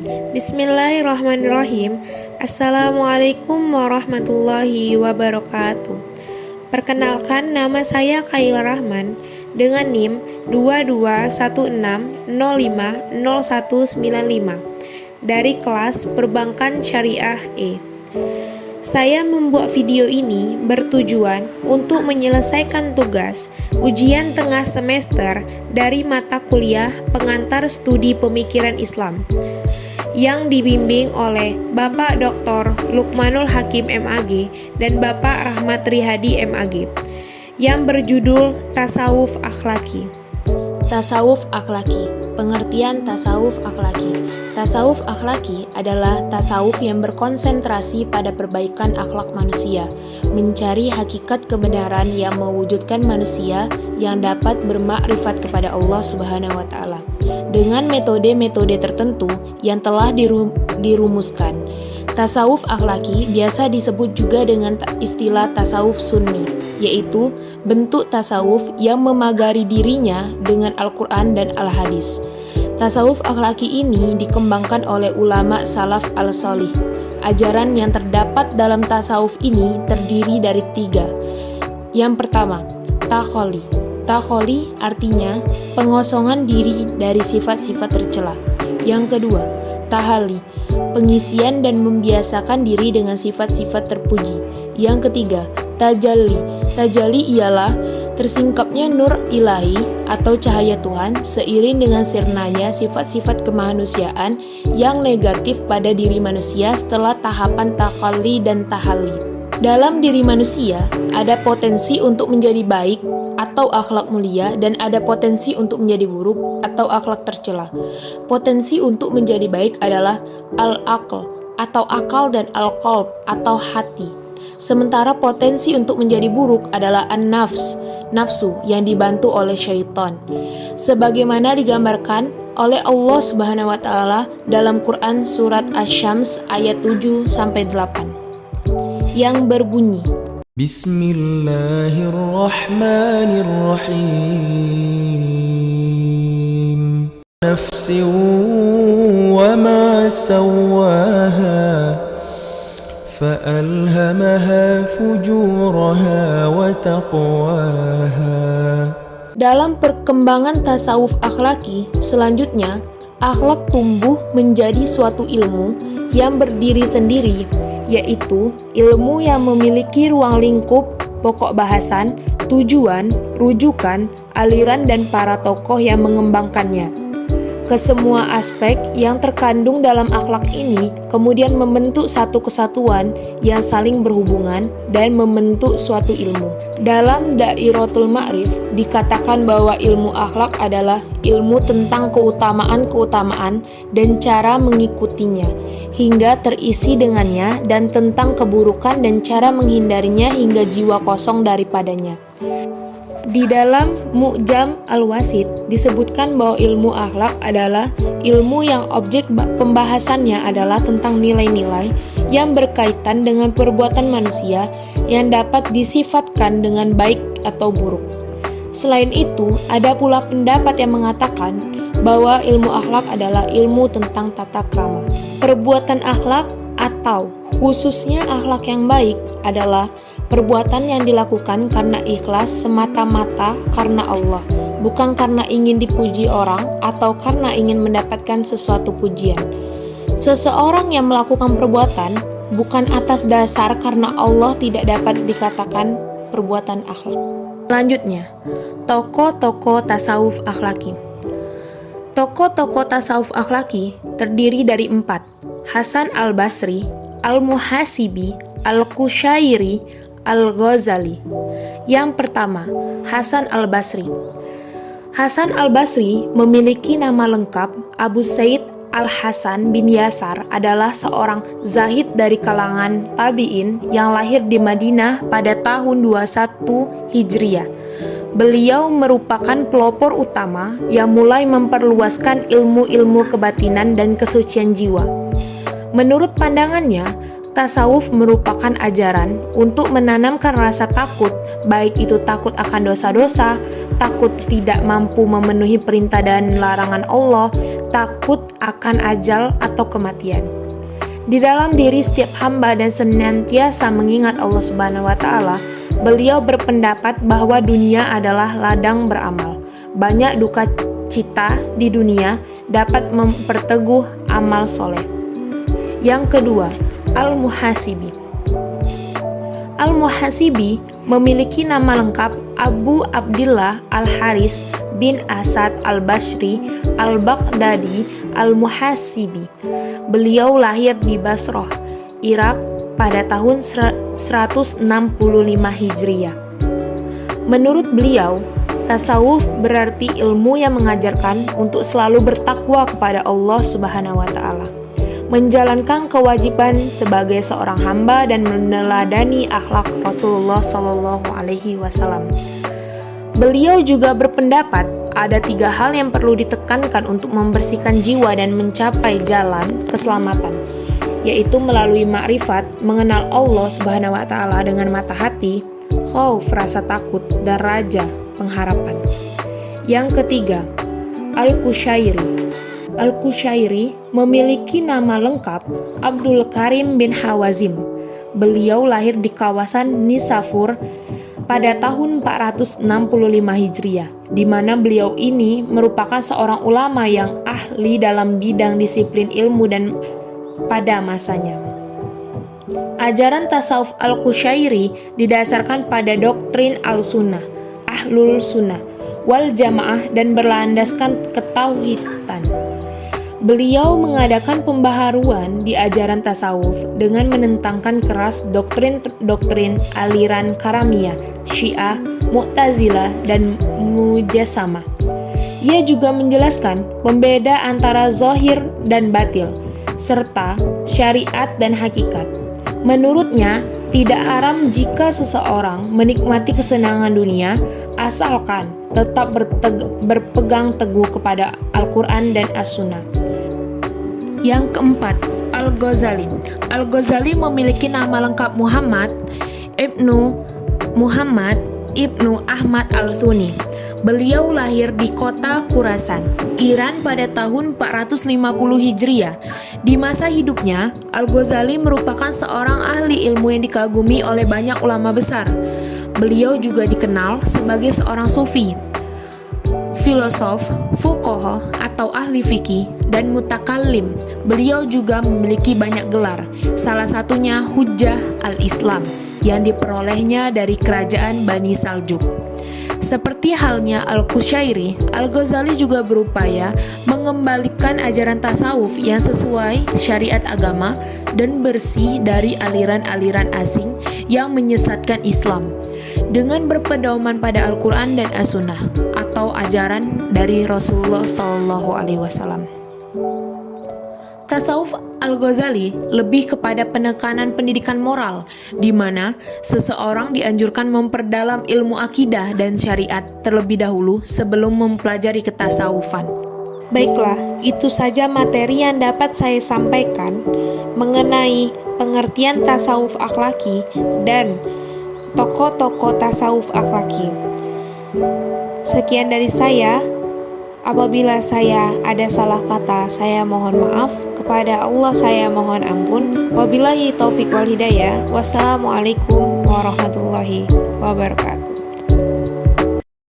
Bismillahirrahmanirrahim. Assalamualaikum warahmatullahi wabarakatuh. Perkenalkan, nama saya Khail Rahman dengan NIM 2216050195 dari kelas Perbankan Syariah E. Saya membuat video ini bertujuan untuk menyelesaikan tugas ujian tengah semester dari mata kuliah Pengantar Studi Pemikiran Islam yang dibimbing oleh Bapak Dr. Lukmanul Hakim MAG dan Bapak Rahmat Rihadi MAG yang berjudul Tasawuf Akhlaki. Tasawuf akhlaki. Pengertian tasawuf akhlaki. Tasawuf akhlaki adalah tasawuf yang berkonsentrasi pada perbaikan akhlak manusia, mencari hakikat kebenaran yang mewujudkan manusia yang dapat bermakrifat kepada Allah Subhanahu wa taala dengan metode-metode tertentu yang telah dirumuskan. Tasawuf akhlaki biasa disebut juga dengan istilah tasawuf sunni, yaitu bentuk tasawuf yang memagari dirinya dengan Al-Quran dan Al-Hadis. Tasawuf akhlaki ini dikembangkan oleh ulama salaf al-solih. Ajaran yang terdapat dalam tasawuf ini terdiri dari 3. Yang pertama, takholi. Takholi artinya pengosongan diri dari sifat-sifat tercela. Yang kedua, tahali. Pengisian dan membiasakan diri dengan sifat-sifat terpuji. Yang ketiga, tajalli. Tajalli ialah tersingkapnya nur ilahi atau cahaya Tuhan seiring dengan sirnanya sifat-sifat kemanusiaan yang negatif pada diri manusia setelah tahapan takhalli dan tahalli. Dalam diri manusia ada potensi untuk menjadi baik atau akhlak mulia dan ada potensi untuk menjadi buruk atau akhlak tercela. Potensi untuk menjadi baik adalah al-aql atau akal dan al-qalb atau hati. Sementara potensi untuk menjadi buruk adalah an-nafs, nafsu yang dibantu oleh syaitan. Sebagaimana digambarkan oleh Allah Subhanahu wa taala dalam Quran surat Asy-Syams ayat 7-8 yang berbunyi, Bismillahirrahmanirrahim. Nafsin wa ma sawwaha fa'alhamaha fujuraha wa taqwaha. Dalam perkembangan tasawuf akhlaki selanjutnya, akhlak tumbuh menjadi suatu ilmu yang berdiri sendiri, yaitu ilmu yang memiliki ruang lingkup, pokok bahasan, tujuan, rujukan, aliran, dan para tokoh yang mengembangkannya. Kesemua aspek yang terkandung dalam akhlak ini kemudian membentuk satu kesatuan yang saling berhubungan dan membentuk suatu ilmu. Dalam Dairatul Ma'rif dikatakan bahwa ilmu akhlak adalah ilmu tentang keutamaan-keutamaan dan cara mengikutinya hingga terisi dengannya, dan tentang keburukan dan cara menghindarinya hingga jiwa kosong daripadanya. Di dalam Mu'jam Al-Wasit disebutkan bahwa ilmu akhlak adalah ilmu yang objek pembahasannya adalah tentang nilai-nilai yang berkaitan dengan perbuatan manusia yang dapat disifatkan dengan baik atau buruk. Selain itu, ada pula pendapat yang mengatakan bahwa ilmu akhlak adalah ilmu tentang tata krama. Perbuatan akhlak atau khususnya akhlak yang baik adalah perbuatan yang dilakukan karena ikhlas semata-mata karena Allah, bukan karena ingin dipuji orang atau karena ingin mendapatkan sesuatu pujian. Seseorang yang melakukan perbuatan bukan atas dasar karena Allah tidak dapat dikatakan perbuatan akhlak. Selanjutnya, tokoh-tokoh tasawuf akhlaki. Tokoh-tokoh tasawuf akhlaki terdiri dari 4: Hasan al-Basri, Al-Muhasibi, Al-Qushairi, Al-Ghazali. Yang pertama, Hasan al-Basri. Hasan al-Basri memiliki nama lengkap Abu Said Al-Hasan bin Yasar, adalah seorang zahid dari kalangan tabi'in yang lahir di Madinah pada tahun 21 Hijriah. Beliau merupakan pelopor utama yang mulai memperluaskan ilmu-ilmu kebatinan dan kesucian jiwa. Menurut pandangannya, Tasawuf merupakan ajaran untuk menanamkan rasa takut, baik itu takut akan dosa-dosa, takut tidak mampu memenuhi perintah dan larangan Allah, takut akan ajal atau kematian. Di dalam diri setiap hamba dan senantiasa mengingat Allah Subhanahu wa Ta'ala, beliau berpendapat bahwa dunia adalah ladang beramal. Banyak duka cita di dunia dapat memperteguh amal soleh. Yang kedua, Al-Muhasibi. Al-Muhasibi memiliki nama lengkap Abu Abdillah Al-Haris bin Asad Al-Basri Al-Baghdadi Al-Muhasibi. Beliau lahir di Basrah, Irak pada tahun 165 Hijriah. Menurut beliau, tasawuf berarti ilmu yang mengajarkan untuk selalu bertakwa kepada Allah Subhanahu wa Ta'ala, menjalankan kewajiban sebagai seorang hamba dan meneladani akhlak Rasulullah Shallallahu Alaihi Wasallam. Beliau juga berpendapat ada 3 hal yang perlu ditekankan untuk membersihkan jiwa dan mencapai jalan keselamatan, yaitu melalui makrifat, mengenal Allah Subhanahu wa Ta'ala dengan mata hati, khauf, rasa takut, dan raja, pengharapan. Yang ketiga, Al-Qushairi. Al-Qushairi memiliki nama lengkap Abdul Karim bin Hawazim. Beliau lahir di kawasan Nisafur pada tahun 465 Hijriah, di mana beliau ini merupakan seorang ulama yang ahli dalam bidang disiplin ilmu dan pada masanya. Ajaran tasawuf Al-Qushairi didasarkan pada doktrin Al-Sunnah, Ahlul Sunnah, wal Jamaah dan berlandaskan ketauhidan. Beliau mengadakan pembaharuan di ajaran tasawuf dengan menentangkan keras doktrin-doktrin aliran Karamiyah, Syiah, Mu'tazilah, dan Mujassamah. Ia juga menjelaskan pembeda antara zahir dan batil, serta syariat dan hakikat. Menurutnya, tidak haram jika seseorang menikmati kesenangan dunia asalkan tetap berpegang teguh kepada Al-Quran dan As-Sunnah. Yang keempat, Al-Ghazali. Al-Ghazali memiliki nama lengkap Muhammad Ibnu Ahmad Al-Thuni. Beliau lahir di kota Khurasan, Iran pada tahun 450 Hijriah. Di masa hidupnya, Al-Ghazali merupakan seorang ahli ilmu yang dikagumi oleh banyak ulama besar. Beliau juga dikenal sebagai seorang sufi, filosof, fuqaha atau ahli fikih, dan mutakallim. Beliau juga memiliki banyak gelar, salah satunya Hujjah al-Islam yang diperolehnya dari kerajaan Bani Saljuk. Seperti halnya Al-Qushairi, Al-Ghazali juga berupaya mengembalikan ajaran tasawuf yang sesuai syariat agama dan bersih dari aliran-aliran asing yang menyesatkan Islam, dengan berpedoman pada Al-Quran dan As-Sunnah atau ajaran dari Rasulullah SAW. Tasawuf Al-Ghazali lebih kepada penekanan pendidikan moral, di mana seseorang dianjurkan memperdalam ilmu akidah dan syariat terlebih dahulu sebelum mempelajari ketasawufan. Baiklah, itu saja materi yang dapat saya sampaikan mengenai pengertian tasawuf akhlaki dan tokoh-tokoh tasawuf akhlaki. Sekian dari saya. Apabila saya ada salah kata, saya mohon maaf. Kepada Allah saya mohon ampun. Wabillahi taufiq wal hidayah. Wassalamualaikum warahmatullahi wabarakatuh.